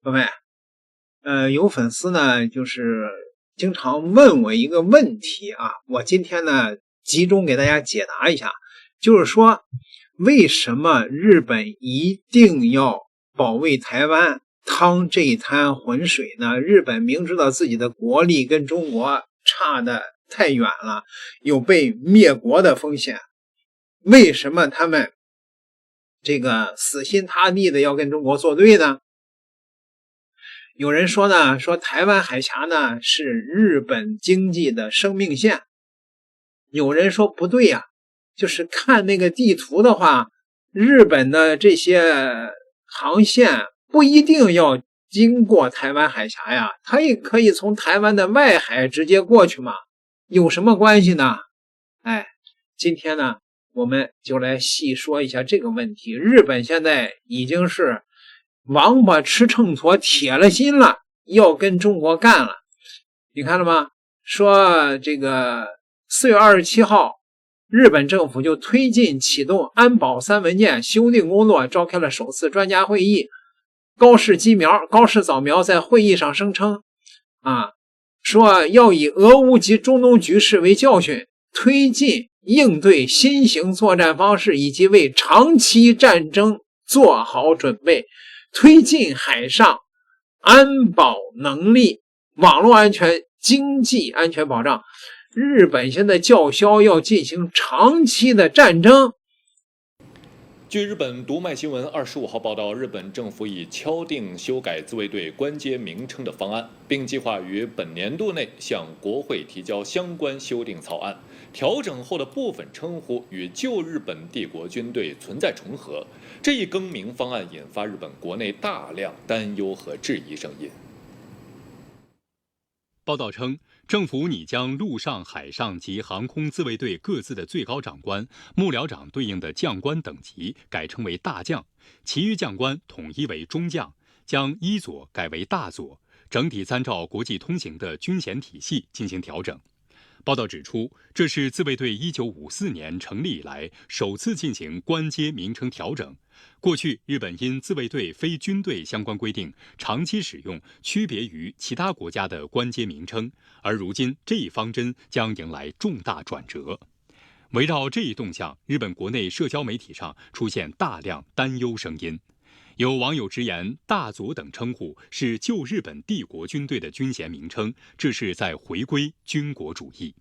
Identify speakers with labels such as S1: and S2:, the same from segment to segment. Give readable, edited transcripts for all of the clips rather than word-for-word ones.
S1: 各位，有粉丝呢，就是经常问我一个问题啊，我今天呢集中给大家解答一下，就是说为什么日本一定要保卫台湾，趟这一滩浑水呢？日本明知道自己的国力跟中国差得太远了，有被灭国的风险，为什么他们这个死心塌地的要跟中国作对呢？有人说呢，说台湾海峡呢是日本经济的生命线。有人说不对呀，就是看那个地图的话，日本的这些航线不一定要经过台湾海峡呀，它也可以从台湾的外海直接过去嘛，有什么关系呢？今天呢，我们就来细说一下这个问题。日本现在已经是王八吃秤砣，铁了心了，要跟中国干了。你看了吗？说这个4月27号，日本政府就推进启动安保3文件修订工作，召开了首次专家会议。高市早苗在会议上声称说要以俄乌及中东局势为教训，推进应对新型作战方式，以及为长期战争做好准备，推进海上安保能力、网络安全、经济安全保障。日本现在叫嚣要进行长期的战争。
S2: 据日本读卖新闻25号报道，日本政府已敲定修改自卫队官阶名称的方案，并计划于本年度内向国会提交相关修订草案。调整后的部分称呼与旧日本帝国军队存在重合，这一更名方案引发日本国内大量担忧和质疑声音。
S3: 报道称，政府拟将陆上、海上及航空自卫队各自的最高长官、幕僚长对应的将官等级改称为大将，其余将官统一为中将，将一佐改为大佐，整体参照国际通行的军衔体系进行调整。报道指出，这是自卫队1954年成立以来首次进行官阶名称调整。过去，日本因自卫队非军队相关规定，长期使用区别于其他国家的官阶名称，而如今这一方针将迎来重大转折。围绕这一动向，日本国内社交媒体上出现大量担忧声音。有网友直言，大佐等称呼是旧日本帝国军队的军衔名称，这是在回归军国主义。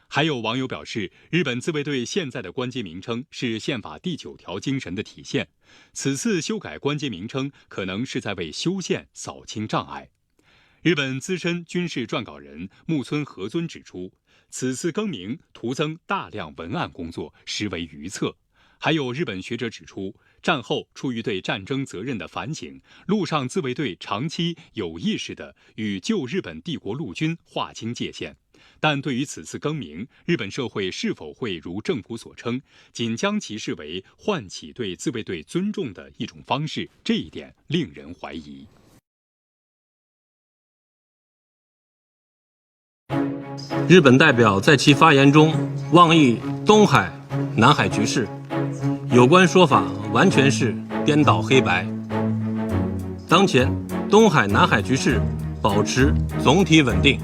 S3: 还有网友表示，日本自卫队现在的官阶名称是宪法第9条精神的体现，此次修改官阶名称可能是在为修宪扫清障碍。日本资深军事撰稿人木村和尊指出，此次更名徒增大量文案工作，实为愚策。还有日本学者指出，战后出于对战争责任的反省，陆上自卫队长期有意识地与旧日本帝国陆军划清界限。但对于此次更名，日本社会是否会如政府所称，仅将其视为唤起对自卫队尊重的一种方式，这一点令人怀疑。
S4: 日本代表在其发言中妄议东海、南海局势，有关说法完全是颠倒黑白。当前东海、南海局势保持总体稳定，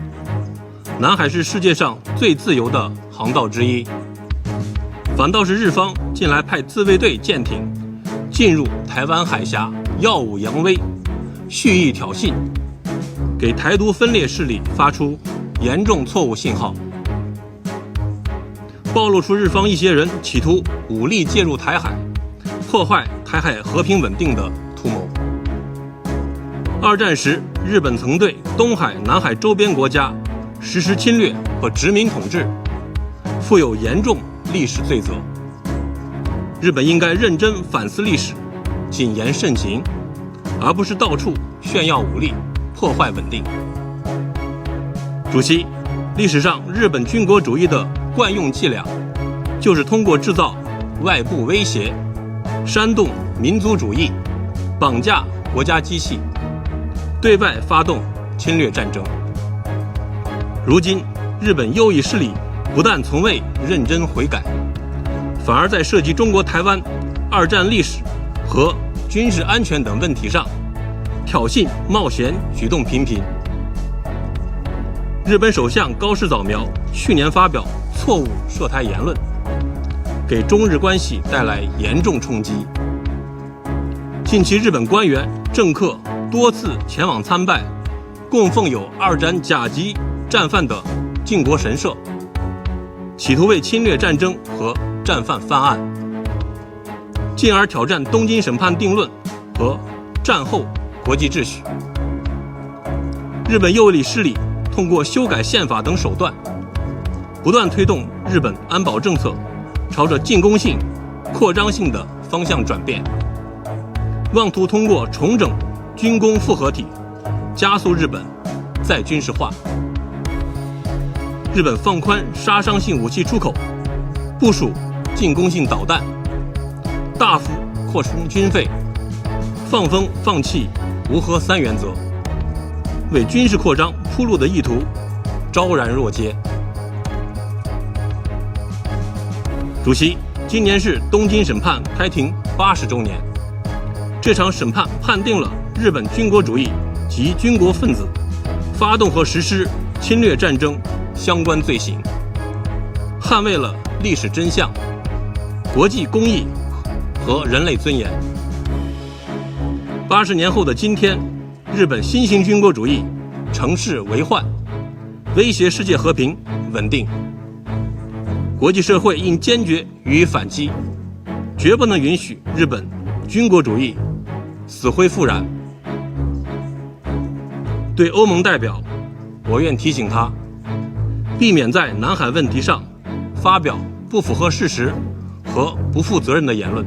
S4: 南海是世界上最自由的航道之一，反倒是日方近来派自卫队舰艇进入台湾海峡，耀武扬威，蓄意挑衅，给台独分裂势力发出严重错误信号，暴露出日方一些人企图武力介入台海，破坏台海和平稳定的图谋。二战时，日本曾对东海、南海周边国家实施侵略和殖民统治，负有严重历史罪责。日本应该认真反思历史，谨言慎行，而不是到处炫耀武力，破坏稳定。主席，历史上日本军国主义的惯用伎俩，就是通过制造外部威胁，煽动民族主义，绑架国家机器，对外发动侵略战争。如今，日本右翼势力不但从未认真悔改，反而在涉及中国台湾、二战历史和军事安全等问题上，挑衅冒险举动频频。日本首相高市早苗去年发表错误涉台言论，给中日关系带来严重冲击。近期日本官员、政客多次前往参拜供奉有二战甲级战犯的靖国神社，企图为侵略战争和战犯翻案，进而挑战东京审判定论和战后国际秩序。日本右翼势力通过修改宪法等手段，不断推动日本安保政策朝着进攻性、扩张性的方向转变，妄图通过重整军工复合体，加速日本再军事化。日本放宽杀伤性武器出口，部署进攻性导弹，大幅扩充军费，放风放弃无核三原则，为军事扩张铺路的意图昭然若揭。主席，今年是东京审判开庭80周年，这场审判判定了日本军国主义及军国分子发动和实施侵略战争相关罪行，捍卫了历史真相、国际公义和人类尊严。80年后的今天，日本新型军国主义乘势为患，威胁世界和平稳定。国际社会应坚决予以反击，绝不能允许日本军国主义死灰复燃。对欧盟代表，我愿提醒他，避免在南海问题上发表不符合事实和不负责任的言论。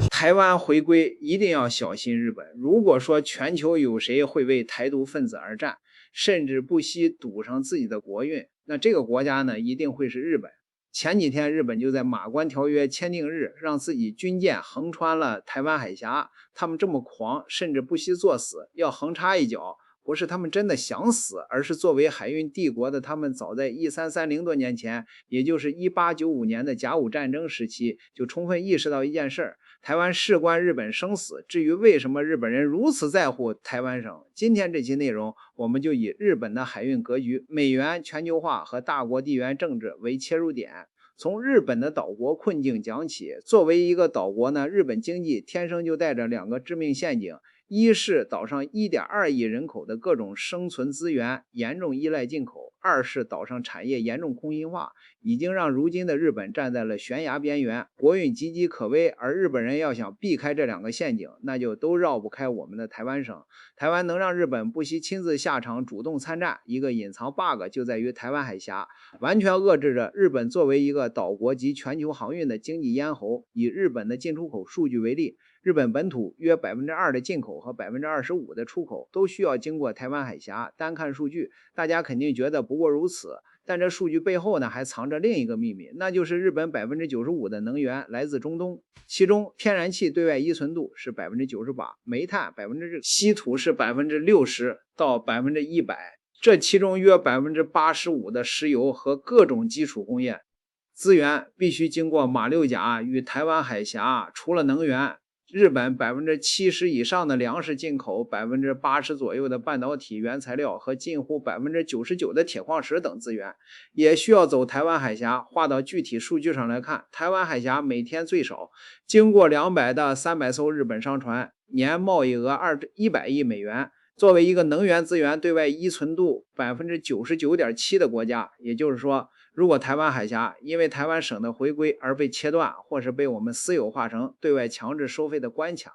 S1: 台湾回归一定要小心日本。如果说全球有谁会为台独分子而战，甚至不惜赌上自己的国运，那这个国家呢，一定会是日本。前几天日本就在马关条约签订日让自己军舰横穿了台湾海峡，他们这么狂，甚至不惜作死要横插一脚，不是他们真的想死，而是作为海运帝国的他们早在1330多年前，也就是1895年的甲午战争时期，就充分意识到一件事儿，台湾事关日本生死。至于为什么日本人如此在乎台湾省，今天这期内容我们就以日本的海运格局、美元全球化和大国地缘政治为切入点，从日本的岛国困境讲起。作为一个岛国呢，日本经济天生就带着2个致命陷阱，一是岛上1.2亿人口的各种生存资源严重依赖进口，二是岛上产业严重空心化，已经让如今的日本站在了悬崖边缘，国运岌岌可危。而日本人要想避开这2个陷阱，那就都绕不开我们的台湾省。台湾能让日本不惜亲自下场主动参战，一个隐藏 bug 就在于台湾海峡，完全遏制着日本作为一个岛国及全球航运的经济咽喉。以日本的进出口数据为例，日本本土约 2% 的进口和 25% 的出口都需要经过台湾海峡。单看数据，大家肯定觉得不过如此，但这数据背后呢，还藏着另一个秘密，那就是日本 95% 的能源来自中东，其中天然气对外依存度是 98%， 煤炭 %，稀土是 60%到 100%， 这其中约 85% 的石油和各种基础工业资源必须经过马六甲与台湾海峡。除了能源，日本 70% 以上的粮食进口， 80% 左右的半导体原材料和近乎 99% 的铁矿石等资源也需要走台湾海峡。划到具体数据上来看，台湾海峡每天最少经过200到300艘日本商船，年贸易额100亿美元。作为一个能源资源对外依存度 99.7% 的国家，也就是说，如果台湾海峡因为台湾省的回归而被切断，或是被我们私有化成对外强制收费的关卡，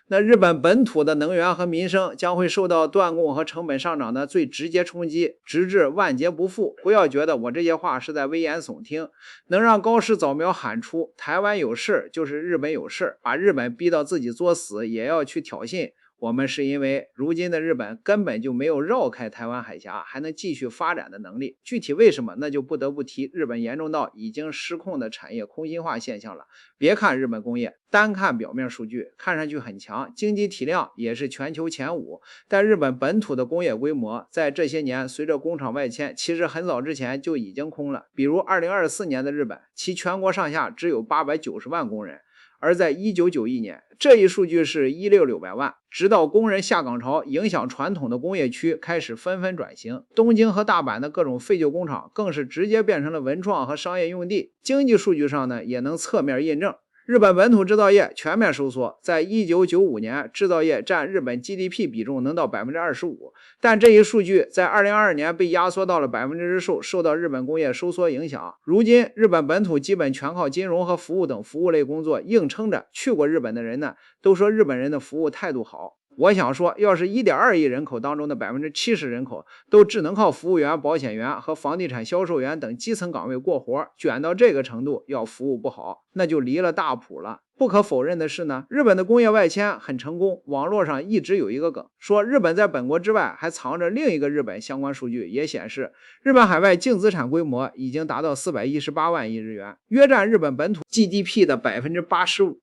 S1: 那日本本土的能源和民生将会受到断供和成本上涨的最直接冲击，直至万劫不复。不要觉得我这些话是在危言耸听，能让高市早苗喊出台湾有事就是日本有事，把日本逼到自己作死也要去挑衅我们，是因为如今的日本根本就没有绕开台湾海峡还能继续发展的能力。具体为什么，那就不得不提日本严重到已经失控的产业空心化现象了。别看日本工业，单看表面数据看上去很强，经济体量也是全球前5，但日本本土的工业规模在这些年随着工厂外迁，其实很早之前就已经空了。比如2024年的日本，其全国上下只有890万工人，而在1991年，这一数据是16600万。直到工人下岗潮影响传统的工业区开始纷纷转型，东京和大阪的各种废旧工厂更是直接变成了文创和商业用地。经济数据上呢，也能侧面印证。日本本土制造业全面收缩，在1995年，制造业占日本 GDP 比重能到 25%， 但这一数据在2022年被压缩到了10%，受到日本工业收缩影响。如今，日本本土基本全靠金融和服务等服务类工作硬撑着。去过日本的人呢，都说日本人的服务态度好。我想说，要是 1.2亿人口当中的 70% 人口都只能靠服务员、保险员和房地产销售员等基层岗位过活，卷到这个程度，要服务不好，那就离了大谱了。不可否认的是呢，日本的工业外迁很成功。网络上一直有一个梗，说日本在本国之外还藏着另一个日本。相关数据也显示，日本海外净资产规模已经达到418万亿日元，约占日本本土 GDP 的 85%。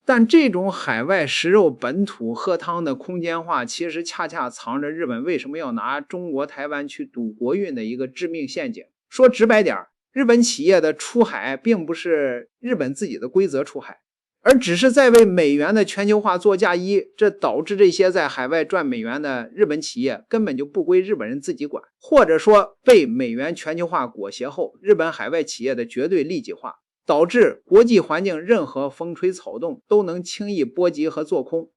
S1: 但这种海外食肉本土喝汤的空间化，其实恰恰藏着日本为什么要拿中国台湾去赌国运的一个致命陷阱。说直白点，日本企业的出海并不是日本自己的规则出海，而只是在为美元的全球化做嫁衣，这导致这些在海外赚美元的日本企业根本就不归日本人自己管，或者说被美元全球化裹挟后，日本海外企业的绝对利己化，导致国际环境任何风吹草动都能轻易波及和做空。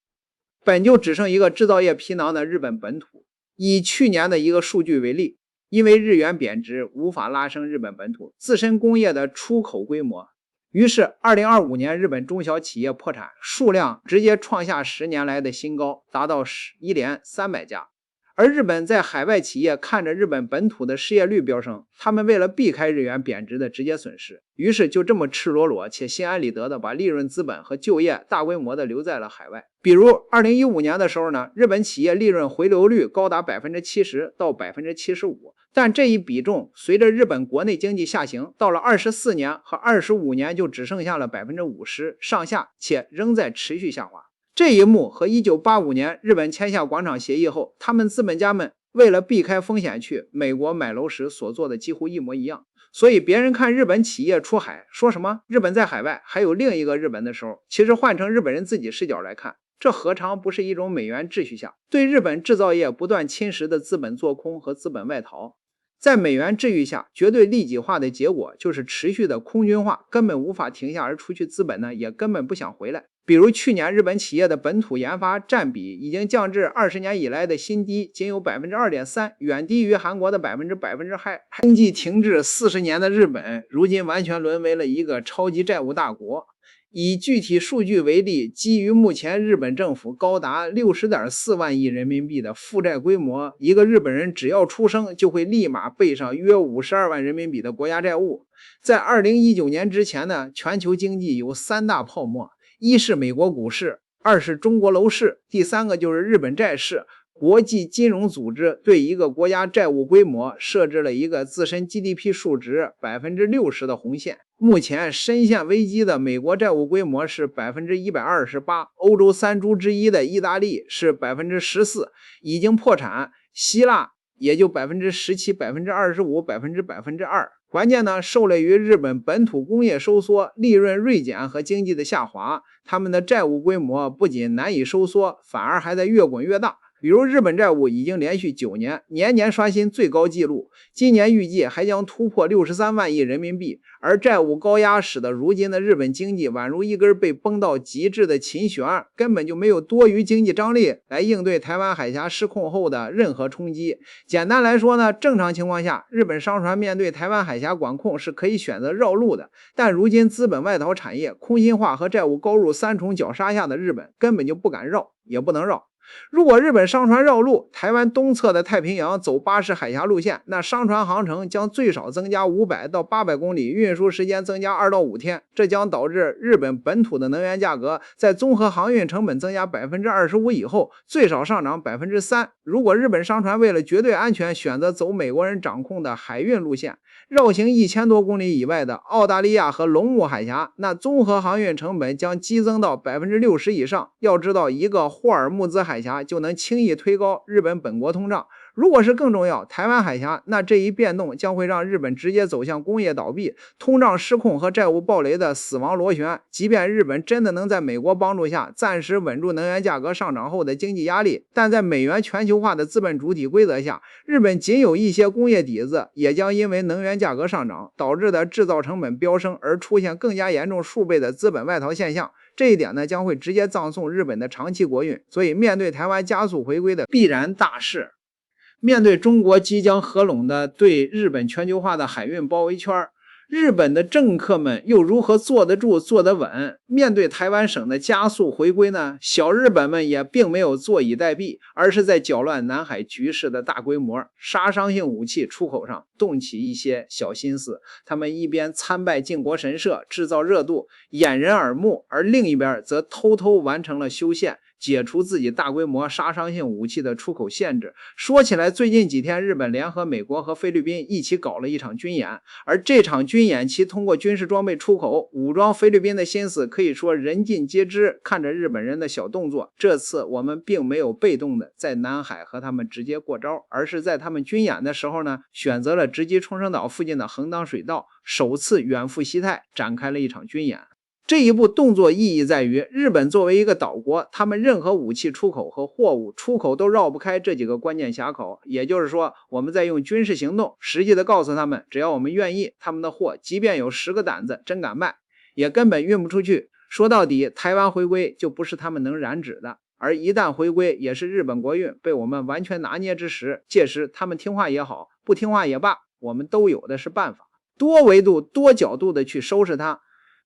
S1: 本就只剩一个制造业皮囊的日本本土。以去年的一个数据为例，因为日元贬值无法拉升日本本土自身工业的出口规模，于是2025年日本中小企业破产数量直接创下10年来的新高，达到一连300家。而日本在海外企业看着日本本土的失业率飙升，他们为了避开日元贬值的直接损失，于是就这么赤裸裸且心安理得的把利润资本和就业大规模的留在了海外。比如2015年的时候呢，日本企业利润回流率高达 70% 到 75%， 但这一比重随着日本国内经济下行，到了24年和25年就只剩下了 50% 上下，且仍在持续下滑。这一幕和1985年日本签下广场协议后，他们资本家们为了避开风险去美国买楼时所做的几乎一模一样。所以别人看日本企业出海说什么日本在海外还有另一个日本的时候，其实换成日本人自己视角来看，这何尝不是一种美元秩序下对日本制造业不断侵蚀的资本做空和资本外逃。在美元秩序下，绝对利己化的结果就是持续的空军化，根本无法停下，而出去资本呢也根本不想回来。比如去年日本企业的本土研发占比已经降至20年以来的新低，仅有 2.3%， 远低于韩国的 2%。 经济停滞40年的日本，如今完全沦为了一个超级债务大国。以具体数据为例，基于目前日本政府高达 60.4 万亿人民币的负债规模，一个日本人只要出生就会立马背上约52万人民币的国家债务。在2019年之前呢，全球经济有3大泡沫，一是美国股市，二是中国楼市，第三个就是日本债市。国际金融组织对一个国家债务规模设置了一个自身 GDP 数值 60% 的红线。目前深陷危机的美国债务规模是 128%， 欧洲3猪之一的意大利是 14%， 已经破产，希腊也就 17%、25%、2%。关键呢，受累于日本本土工业收缩、利润锐减和经济的下滑，他们的债务规模不仅难以收缩，反而还在越滚越大。比如日本债务已经连续9年年年刷新最高纪录，今年预计还将突破63万亿人民币。而债务高压使得如今的日本经济宛如一根被绷到极致的琴弦，根本就没有多余经济张力来应对台湾海峡失控后的任何冲击。简单来说呢，正常情况下，日本商船面对台湾海峡管控是可以选择绕路的，但如今资本外逃产业、空心化和债务高入3重绞杀下的日本，根本就不敢绕，也不能绕。如果日本商船绕路，台湾东侧的太平洋走巴士海峡路线，那商船航程将最少增加500到800公里，运输时间增加2到5天，这将导致日本本土的能源价格在综合航运成本增加 25% 以后，最少上涨 3%。如果日本商船为了绝对安全选择走美国人掌控的海运路线，绕行1000多公里以外的澳大利亚和龙目海峡，那综合航运成本将激增到 60% 以上。要知道，一个霍尔木兹海海峡就能轻易推高日本本国通胀。如果是更重要，台湾海峡，那这一变动将会让日本直接走向工业倒闭、通胀失控和债务暴雷的死亡螺旋。即便日本真的能在美国帮助下暂时稳住能源价格上涨后的经济压力，但在美元全球化的资本主体规则下，日本仅有一些工业底子，也将因为能源价格上涨导致的制造成本飙升而出现更加严重数倍的资本外逃现象。这一点呢，将会直接葬送日本的长期国运。所以面对台湾加速回归的必然大势，面对中国即将合拢的对日本全球化的海运包围圈，日本的政客们又如何坐得住坐得稳？面对台湾省的加速回归呢，小日本们也并没有坐以待毙，而是在搅乱南海局势的大规模杀伤性武器出口上动起一些小心思。他们一边参拜靖国神社制造热度掩人耳目，而另一边则偷偷完成了修宪，解除自己大规模杀伤性武器的出口限制。说起来，最近几天日本联合美国和菲律宾一起搞了一场军演，而这场军演其通过军事装备出口武装菲律宾的心思可以说人尽皆知。看着日本人的小动作，这次我们并没有被动的在南海和他们直接过招，而是在他们军演的时候呢，选择了直击冲绳岛附近的横挡水道，首次远赴西太展开了一场军演。这一步动作意义在于，日本作为一个岛国，他们任何武器出口和货物出口都绕不开这几个关键峡口。也就是说，我们在用军事行动实际的告诉他们，只要我们愿意，他们的货即便有10个胆子真敢卖，也根本运不出去。说到底，台湾回归就不是他们能染指的，而一旦回归，也是日本国运被我们完全拿捏之时。届时他们听话也好，不听话也罢，我们都有的是办法，多维度多角度的去收拾它。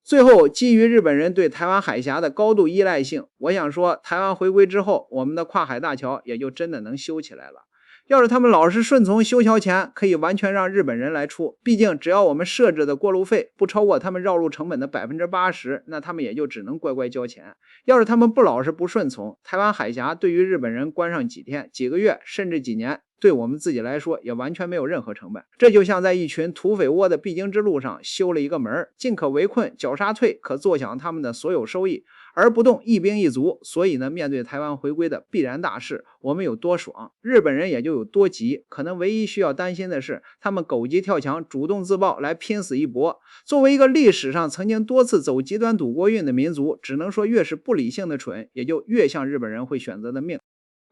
S1: 最后，基于日本人对台湾海峡的高度依赖性，我想说，台湾回归之后，我们的跨海大桥也就真的能修起来了。要是他们老实顺从，修桥钱可以完全让日本人来出，毕竟只要我们设置的过路费不超过他们绕路成本的 80%， 那他们也就只能乖乖交钱。要是他们不老实不顺从，台湾海峡对于日本人关上几天、几个月甚至几年，对我们自己来说也完全没有任何成本。这就像在一群土匪窝的必经之路上修了一个门，进可围困，绞杀退，可坐享他们的所有收益，而不动一兵一卒。所以呢，面对台湾回归的必然大势，我们有多爽，日本人也就有多急。可能唯一需要担心的是，他们狗急跳墙，主动自爆来拼死一搏。作为一个历史上曾经多次走极端赌国运的民族，只能说越是不理性的蠢，也就越像日本人会选择的命。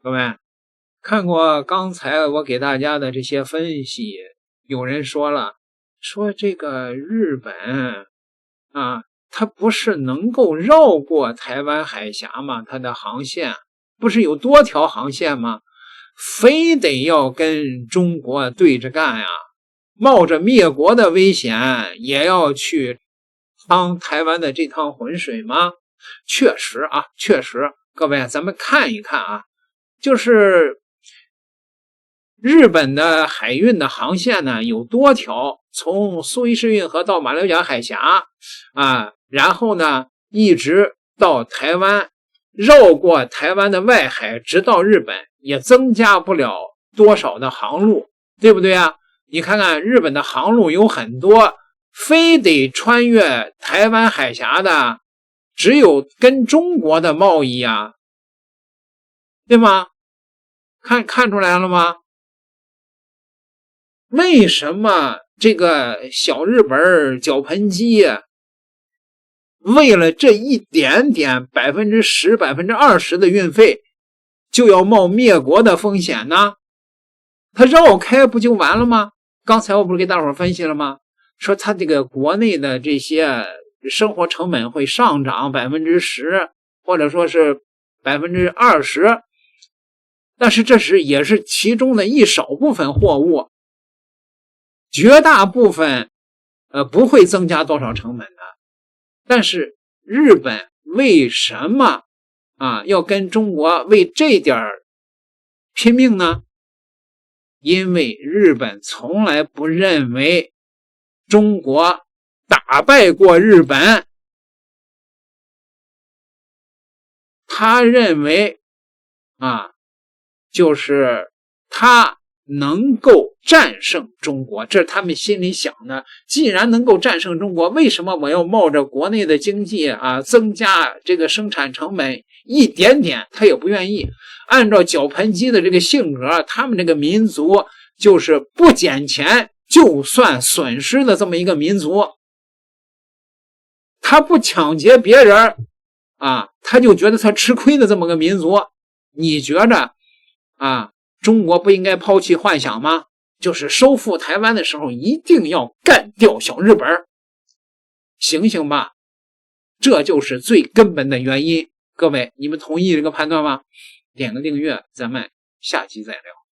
S1: 各位看过刚才我给大家的这些分析，有人说了，说这个日本啊，它不是能够绕过台湾海峡吗？它的航线不是有多条航线吗？非得要跟中国对着干呀，冒着灭国的危险也要去趟台湾的这趟浑水吗？确实啊，确实，各位咱们看一看啊，就是日本的海运的航线呢有多条，从苏伊士运河到马六甲海峡啊，然后呢一直到台湾，绕过台湾的外海，直到日本，也增加不了多少的航路，对不对啊？你看看日本的航路有很多，非得穿越台湾海峡的，只有跟中国的贸易啊，对吗？看出来了吗？为什么这个小日本搅盆机为了这一点点 10%、20% 的运费就要冒灭国的风险呢？他绕开不就完了吗？刚才我不是给大伙分析了吗？说他这个国内的这些生活成本会上涨 10%， 或者说是 20%， 但是这也是其中的一少部分货物，绝大部分不会增加多少成本的。但是日本为什么要跟中国为这点拼命呢？因为日本从来不认为中国打败过日本，他认为就是他能够战胜中国，这是他们心里想的。既然能够战胜中国，为什么我要冒着国内的经济增加这个生产成本，一点点他也不愿意。按照绞盘机的这个性格，他们这个民族就是不捡钱就算损失的这么一个民族，他不抢劫别人啊，他就觉得他吃亏的这么个民族。你觉着啊，中国不应该抛弃幻想吗？就是收复台湾的时候一定要干掉小日本，醒醒吧，这就是最根本的原因。各位，你们同意这个判断吗？点个订阅，咱们下期再聊。